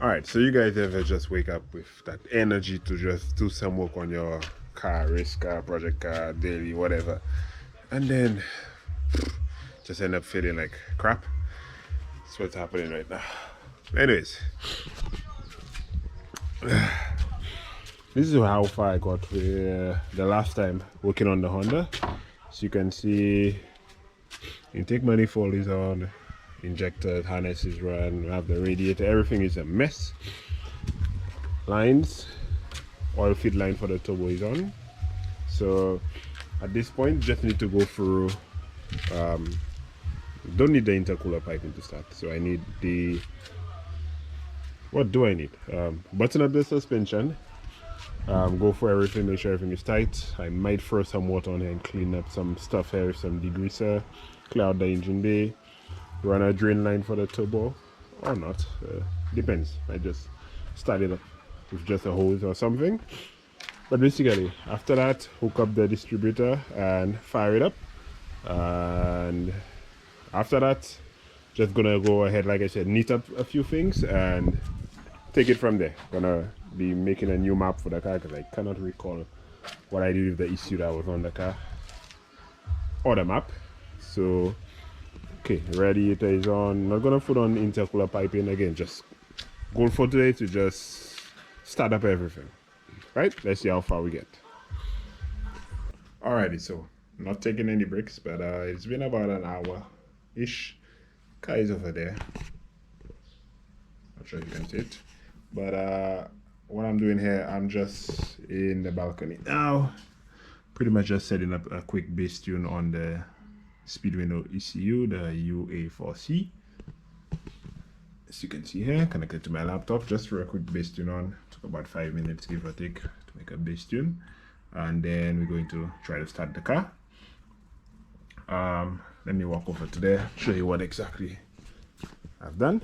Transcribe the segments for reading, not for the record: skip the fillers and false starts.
All right, so you guys ever just wake up with that energy to just do some work on your car, race car, project car, daily, whatever, and then just end up feeling like crap? That's what's happening right now. Anyways, this is how far I got with the last time working on the Honda. So you can see intake manifold is on, injector harness is run, we have the radiator, everything is a mess. Lines, oil feed line for the turbo is on. So at this point just need to go through don't need the intercooler piping to start, so I need the, what do I need? Button up the suspension, go for everything, make sure everything is tight. I might throw some water on here and clean up some stuff here, some degreaser, clear out the engine bay, run a drain line for the turbo or not, depends. I just start it up with just a hose or something. But basically after that, hook up the distributor and fire it up, and after that just gonna go ahead, like I said, neat up a few things and take it from there. Gonna be making a new map for the car because I cannot recall what I did with the issue that was on the car or the map. So okay, radiator is on. Not gonna put on intercooler piping again, just goal for today to just start up everything. Right, let's see how far we get. Alrighty, so not taking any breaks, but it's been about an hour ish. Car is over there, not sure you can see it, but what I'm doing here, I'm just in the balcony now, pretty much just setting up a quick bass tune on the Speeduino ECU, the UA4C. As you can see here, connected to my laptop just for a quick bass tune on. Took about 5 minutes give or take to make a bass tune, and then we're going to try to start the car. Let me walk over to there, show you what exactly I've done.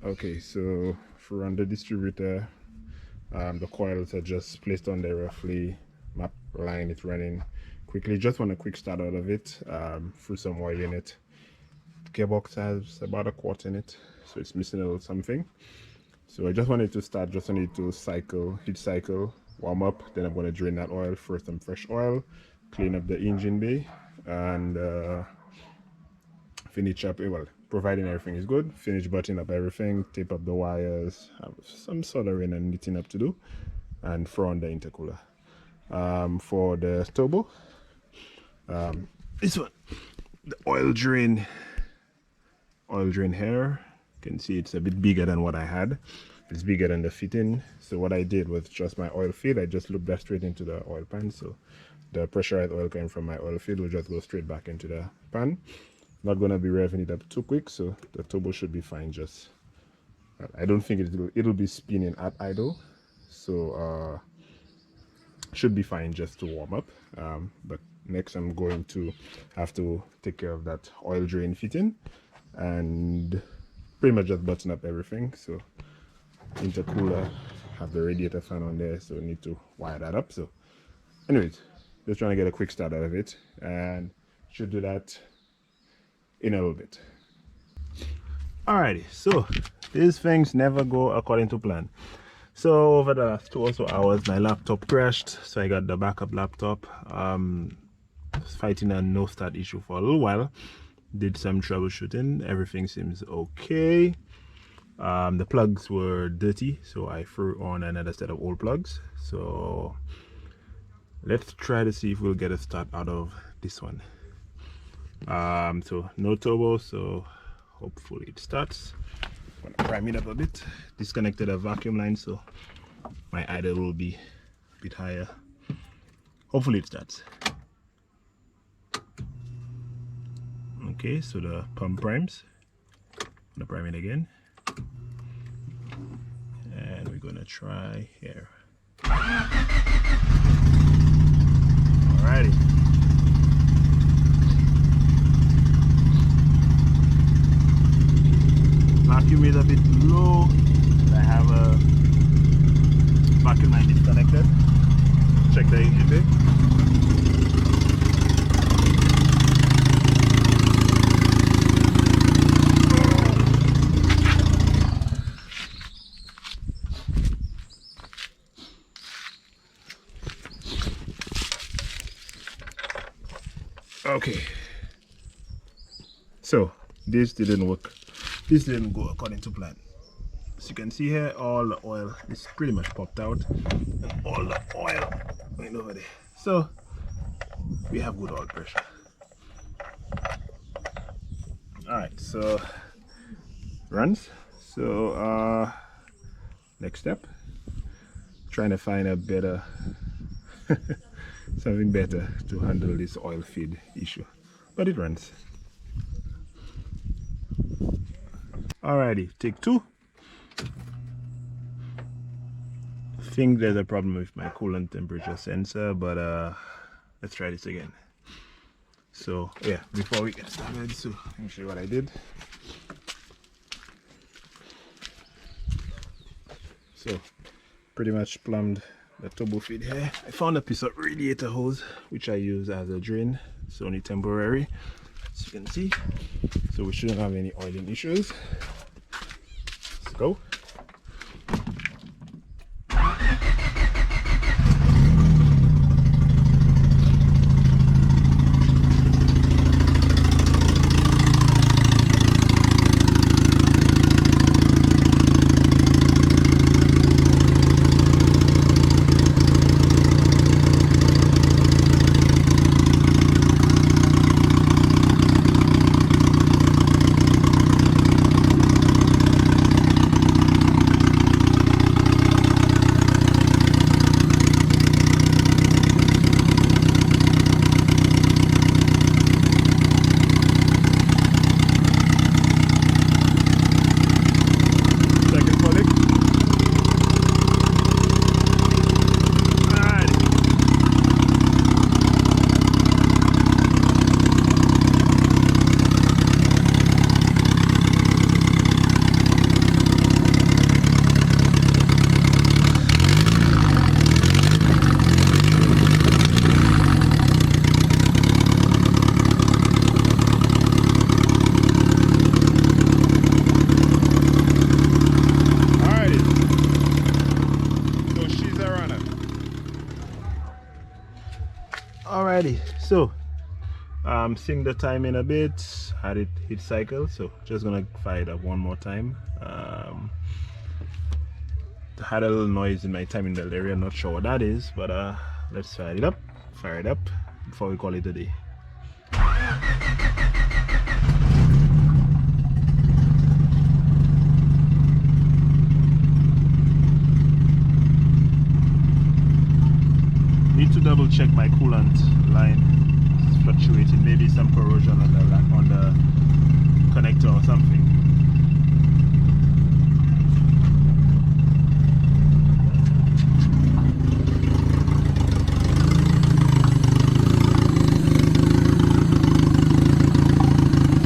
Okay, so for on the distributor, the coils are just placed on there roughly. Map line is running quickly. Just want a quick start out of it, threw some oil in it. Gearbox has about a quart in it, so it's missing a little something. So I just wanted to start, just wanted to cycle, heat cycle, warm up. Then I'm going to drain that oil, throw some fresh oil, clean up the engine bay, and finish up, well, providing everything is good, finish buttoning up everything, tape up the wires, have some soldering and knitting up to do, and throw on the intercooler. For the turbo, this one, the oil drain here, you can see it's a bit bigger than what I had. It's bigger than the fitting, so what I did was just my oil feed, I just looped that straight into the oil pan, so the pressurized oil coming from my oil feed will just go straight back into the pan. Not gonna be revving it up too quick, so the turbo should be fine. Just I don't think it'll be spinning at idle, so should be fine just to warm up. But next I'm going to have to take care of that oil drain fitting and pretty much just button up everything. So intercooler, have the radiator fan on there, so need to wire that up. So anyways, just trying to get a quick start out of it, and should do that in a little bit. Alrighty, so these things never go according to plan. So over the last 2 or so hours, my laptop crashed, so I got the backup laptop. Fighting a no start issue for a little while. Did some troubleshooting, everything seems okay. The plugs were dirty, so I threw on another set of old plugs. So let's try to see if we'll get a start out of this one. So no turbo, so hopefully it starts. I'm gonna prime it up a bit. Disconnected a vacuum line, so my idle will be a bit higher. Hopefully it starts. Okay, so the pump primes. I'm gonna prime it again, and we're gonna try here. Alrighty. Vacuum is a bit low. I have a vacuum line disconnected. Check the engine bay. Okay, so this didn't work. This didn't go according to plan. As you can see here, all the oil is pretty much popped out, and all the oil went over there. So we have good oil pressure. All right, so runs. So next step, trying to find a better something better to handle this oil feed issue, but it runs. Alrighty, take 2. I think there's a problem with my coolant temperature sensor, but let's try this again. So yeah, before we get started, so let me show you what I did. So pretty much plumbed the turbo feed here. I found a piece of radiator hose which I use as a drain, so only temporary, as you can see. So we shouldn't have any oiling issues. Let's go. Alrighty, so seeing the time in a bit, had it hit cycle, so just gonna fire it up one more time. Had a little noise in my timing belt area, not sure what that is, but let's fire it up before we call it a day. Need to double check my coolant line. It's fluctuating, maybe some corrosion on the connector or something.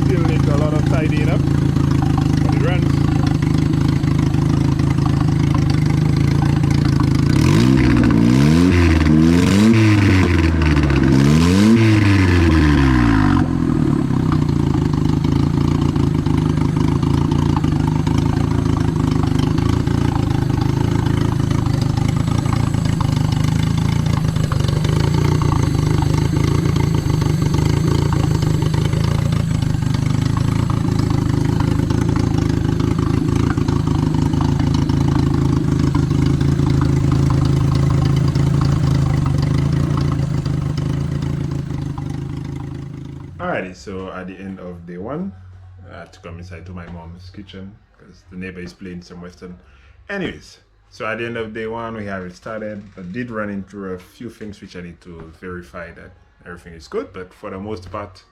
Still needs a lot of tidying up, but it runs. Alrighty, so at the end of day 1, I had to come inside to my mom's kitchen because the neighbor is playing some Western. Anyways, so at the end of day 1, we have it started. I did run into a few things which I need to verify that everything is good, but for the most part,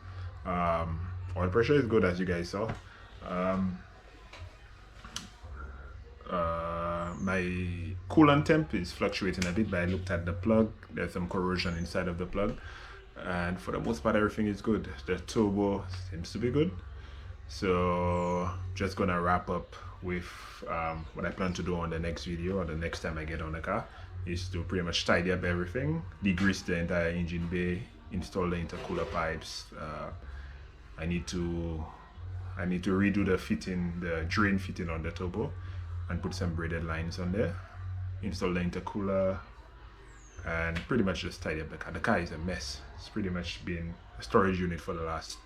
oil pressure is good, as you guys saw. My coolant temp is fluctuating a bit, but I looked at the plug. There's some corrosion inside of the plug, and for the most part everything is good. The turbo seems to be good. So just gonna wrap up with what I plan to do on the next video, or the next time I get on the car, is to pretty much tidy up everything, degrease the entire engine bay, install the intercooler pipes. I need to redo the fitting, the drain fitting on the turbo, and put some braided lines on there, install the intercooler, and pretty much just tidy up the car. The car is a mess. It's pretty much been storage unit for the last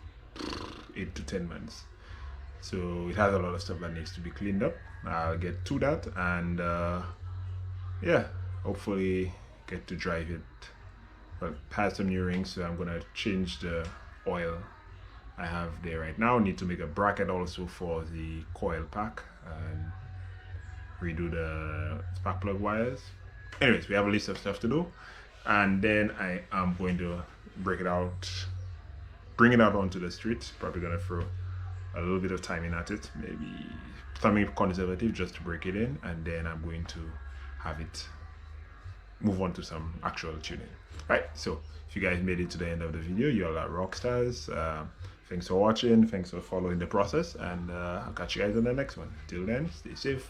8 to 10 months. So it has a lot of stuff that needs to be cleaned up. I'll get to that, and yeah, hopefully get to drive it. Well, pass some new rings, so I'm gonna change the oil I have there right now. Need to make a bracket also for the coil pack and redo the spark plug wires. Anyways, we have a list of stuff to do, and then I am going to bring it out onto the street. Probably gonna throw a little bit of time in at it, maybe something conservative just to break it in, and then I'm going to have it move on to some actual tuning. Right, so if you guys made it to the end of the video, you all are rock stars. Thanks for watching, thanks for following the process, and I'll catch you guys on the next one. Till then, stay safe.